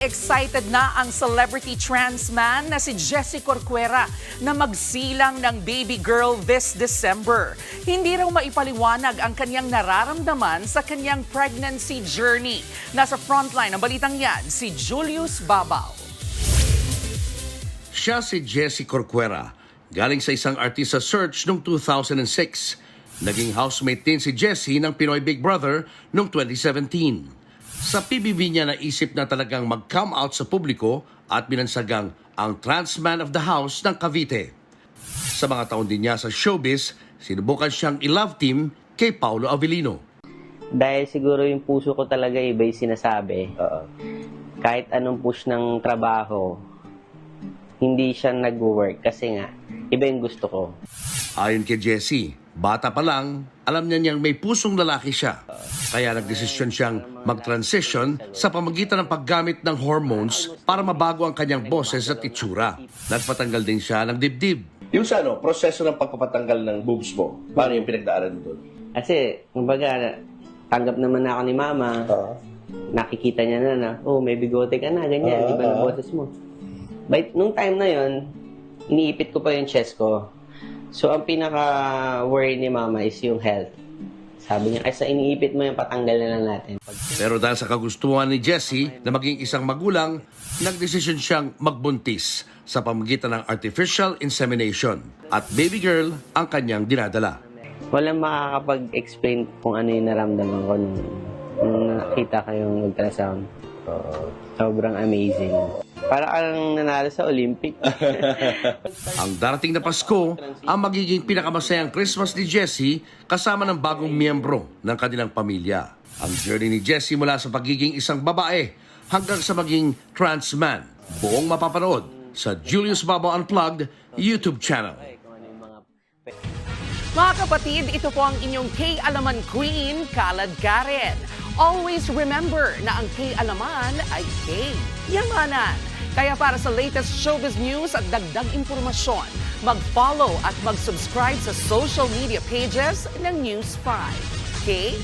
Excited na ang celebrity trans man na si Jessie Corcuera na magsilang ng baby girl this December. Hindi raw maipaliwanag ang kanyang nararamdaman sa kanyang pregnancy journey. Nasa frontline ng balitang yan, si Julius Babaw. Siya si Jessie Corcuera, galing sa isang artista search noong 2006. Naging housemate din si Jessie ng Pinoy Big Brother noong 2017. Sa PBB niya naisip na talagang mag-come out sa publiko at binansagang ang trans man of the house ng Cavite. Sa mga taon din niya sa showbiz, sinubukan siyang i-love team kay Paolo Avellino. Dahil siguro yung puso ko talaga iba yung sinasabi. Kahit anong push ng trabaho, hindi siya nag-work kasi nga, iba yung gusto ko. Ayon kay Jessie, bata pa lang, alam niya niyang may pusong lalaki siya. Kaya nagdesisyon siyang mag-transition sa pamagitan ng paggamit ng hormones para mabago ang kanyang boses at itsura. Nagpatanggal din siya ng dibdib. Yung sa proseso ng pagpapatanggal ng boobs mo, paano yung pinagdaanan doon? Kasi, kumbaga, tanggap naman ako ni mama. Nakikita niya na, oh, may bigote ka na, ganyan, iba na boses mo. But nung time na yon, iniipit ko pa yung chest ko. So, ang pinaka-worry ni mama is yung health. Sabi niya, kaysa iniipit mo yung patanggal na lang natin. Pero dahil sa kagustuhan ni Jessie na maging isang magulang, nagdesisyon siyang magbuntis sa pamagitan ng artificial insemination. At baby girl ang kanyang dinadala. Walang makakapag-explain kung ano yung naramdaman ko nung nakita ko yung ultrasound. Sobrang amazing. Para kang nanalo sa Olympic. Ang darating na Pasko ang magiging pinakamasayang Christmas ni Jessie kasama ng bagong miyembro ng kanilang pamilya. Ang journey ni Jessie mula sa pagiging isang babae hanggang sa maging trans man. Buong mapapanood sa Julius Babaw Unplugged YouTube channel. Mga kapatid, ito po ang inyong K-Alaman Queen, Kalad Karen. Always remember na ang K-Alaman ay K-Yamanan. Kaya para sa latest showbiz news at dagdag impormasyon, mag-follow at mag-subscribe sa social media pages ng News 5. Okay?